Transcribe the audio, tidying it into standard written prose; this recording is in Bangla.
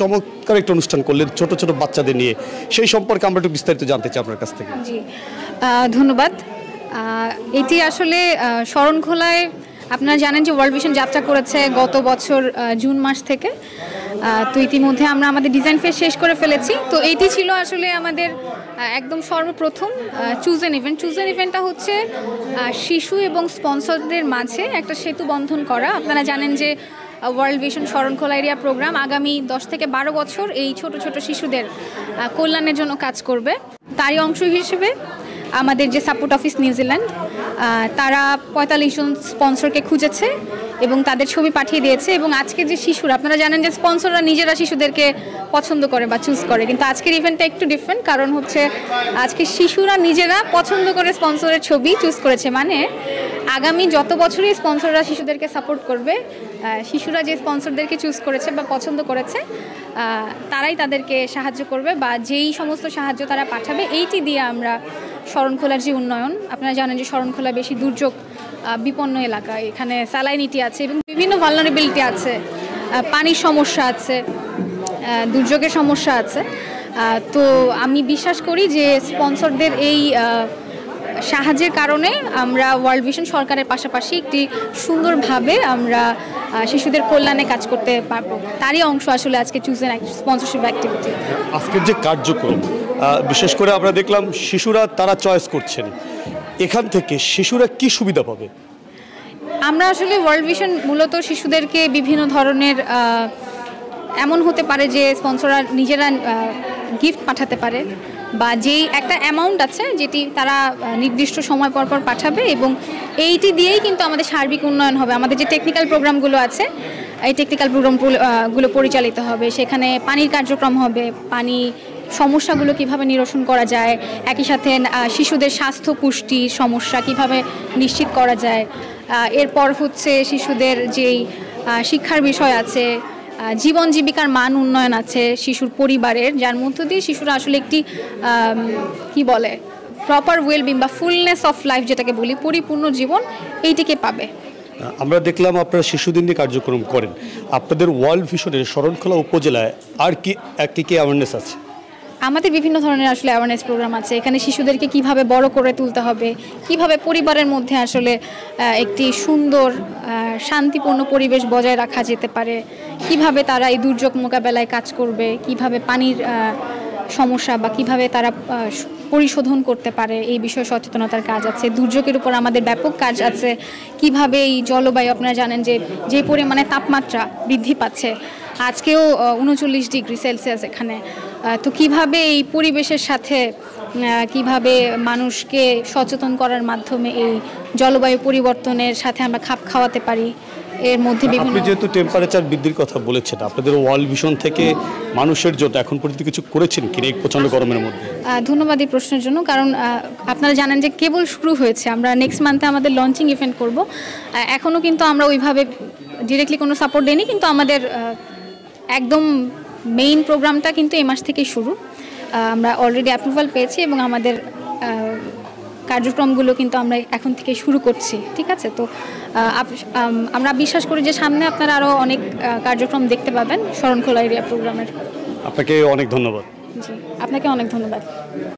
চমৎকার একটা অনুষ্ঠান করলেন ছোট ছোট বাচ্চাদের নিয়ে, সেই সম্পর্কে আমরা একটু বিস্তারিত জানতে চাই আপনার কাছ থেকে। জি, ধন্যবাদ। এটি আসলে শরণখোলায় আপনারা জানেন যে ওয়ার্ল্ড ভিশন যাত্রা করেছে গত বছর জুন মাস থেকে। তো ইতিমধ্যে আমরা আমাদের ডিজাইন ফেজ শেষ করে ফেলেছি। তো এটি ছিল আসলে আমাদের একদম সর্বপ্রথম চুজেন ইভেন্ট। চুজেন ইভেন্টটা হচ্ছে শিশু এবং স্পন্সরদের মাঝে একটা সেতু বন্ধন করা। আপনারা জানেন যে World Vision Sarankhola area program আগামী 10 থেকে 12 বছর এই ছোট ছোট শিশুদের কল্যাণের জন্য কাজ করবে। তারই অংশ হিসেবে আমাদের যে সাপোর্ট অফিস নিউজিল্যান্ড তারা 45 জন স্পন্সরকে খুঁজেছে এবং তাদের ছবি পাঠিয়ে দিয়েছে। এবং আজকে যে শিশুরা, আপনারা জানেন যে স্পন্সররা নিজেরা শিশুদেরকে পছন্দ করে বা চুজ করে, কিন্তু আজকের ইভেন্টটা একটু ডিফারেন্ট। কারণ হচ্ছে আজকে শিশুরা নিজেরা পছন্দ করে স্পন্সরের ছবি চুজ করেছে। মানে আগামী যত বছরই স্পন্সররা শিশুদেরকে সাপোর্ট করবে, শিশুরা যে স্পন্সরদেরকে চুজ করেছে বা পছন্দ করেছে তারাই তাদেরকে সাহায্য করবে বা যেই সমস্ত সাহায্য তারা পাঠাবে এইটি দিয়ে আমরা শরণখোলার যে উন্নয়ন, আপনারা জানেন যে শরণখোলা বেশি দুর্যোগ বিপন্ন এলাকা, এখানে স্যালাইনিটি আছে এবং বিভিন্ন ভালনারেবিলিটি আছে, পানির সমস্যা আছে, দুর্যোগের সমস্যা আছে। তো আমি বিশ্বাস করি যে স্পন্সরদের এই সাহায্যের কারণে আমরা ওয়ার্ল্ড ভিশন সরকারের পাশাপাশি একটি সুন্দরভাবে আমরা শিশুদের কল্যাণে কাজ করতে পারবো। তারই অংশ আসলে আজকে চুজেন স্পন্সরশিপ অ্যাক্টিভিটি। আজকের যে কার্যক্রম, বিশেষ করে আমরা দেখলাম শিশুরা তারা চয়েস করছেন, এখান থেকে শিশুরা কি সুবিধা পাবে? আমরা আসলে ওয়ার্ল্ড ভিশন মূলত শিশুদেরকে বিভিন্ন ধরনের, এমন হতে পারে যে স্পন্সররা নিজেরা গিফট পাঠাতে পারে বা যেই একটা অ্যামাউন্ট আছে যেটি তারা নির্দিষ্ট সময় পর পর পাঠাবে এবং এইটি দিয়েই কিন্তু আমাদের সার্বিক উন্নয়ন হবে। আমাদের যে টেকনিক্যাল প্রোগ্রামগুলো আছে এই টেকনিক্যাল প্রোগ্রামগুলো পরিচালিত হবে, সেখানে পানির কার্যক্রম হবে, পানি সমস্যাগুলো কিভাবে নিরসন করা যায়, একই সাথে শিশুদের স্বাস্থ্য পুষ্টির সমস্যা কিভাবে নিশ্চিত করা যায়, এরপর হচ্ছে শিশুদের যেই শিক্ষার বিষয় আছে, জীবন জীবিকার মান উন্নয়ন আছে শিশুর পরিবারের, যার মধ্য দিয়ে শিশুরা আসলে একটি কি বলে প্রপার ওয়েলবিং বা ফুলনেস অফ লাইফ যেটাকে বলি, পরিপূর্ণ জীবন এইটিকে পাবে। আমরা দেখলাম আপনারা শিশুদের নিয়ে কার্যক্রম করেন, আপনাদের ওয়ার্ল্ড ভিশনের শরণখোলা উপজেলায় আর কি অ্যাওয়ারনেস আছে? আমাদের বিভিন্ন ধরনের আসলে অ্যাওয়ারনেস প্রোগ্রাম আছে। এখানে শিশুদেরকে কিভাবে বড় করে তুলতে হবে, কিভাবে পরিবারের মধ্যে আসলে একটি সুন্দর শান্তিপূর্ণ পরিবেশ বজায় রাখা যেতে পারে, কিভাবে তারা এই দুর্যোগ মোকাবেলায় কাজ করবে, কিভাবে পানির সমস্যা বা কিভাবে তারা পরিশোধন করতে পারে এই বিষয়ে সচেতনতার কাজ আছে। দুর্যোগের উপর আমাদের ব্যাপক কাজ আছে, কিভাবে এই জলবায়ু, আপনারা জানেন যে পরিমাণে তাপমাত্রা বৃদ্ধি পাচ্ছে, আজকেও 39 ডিগ্রি সেলসিয়াস এখানে। তো কিভাবে এই পরিবেশের সাথে কিভাবে মানুষকে সচেতন করার মাধ্যমে এই জলবায়ু পরিবর্তনের সাথে আমরা খাপ খাওয়াতে পারি, এর মধ্যে বিভিন্ন। আপনি যেহেতু টেম্পারেচার বৃদ্ধির কথা বলেছেন, আপনাদের ওয়ার্ল্ড ভিশন থেকে মানুষের জন্য এখন পর্যন্ত কিছু করেছেন কিনা এই প্রচণ্ড গরমের মধ্যে? ধন্যবাদ এই প্রশ্নের জন্য, কারণ আপনারা জানেন যে কেবল শুরু হয়েছে। আমরা নেক্সট মান্থে আমাদের লঞ্চিং ইভেন্ট করব। এখনও কিন্তু আমরা ওইভাবে ডিরেক্টলি কোনো সাপোর্ট দিইনি, কিন্তু আমাদের একদম মেইন প্রোগ্রামটা কিন্তু এই মাস থেকেই শুরু। আমরা অলরেডি অ্যাপ্রুভাল পেয়েছি এবং আমাদের কার্যক্রমগুলো কিন্তু আমরা এখন থেকে শুরু করছি, ঠিক আছে? তো আমরা বিশ্বাস করি যে সামনে আপনারা আরও অনেক কার্যক্রম দেখতে পাবেন শরণখোলা এরিয়া প্রোগ্রামের। আপনাকে অনেক ধন্যবাদ। জি, আপনাকে অনেক ধন্যবাদ।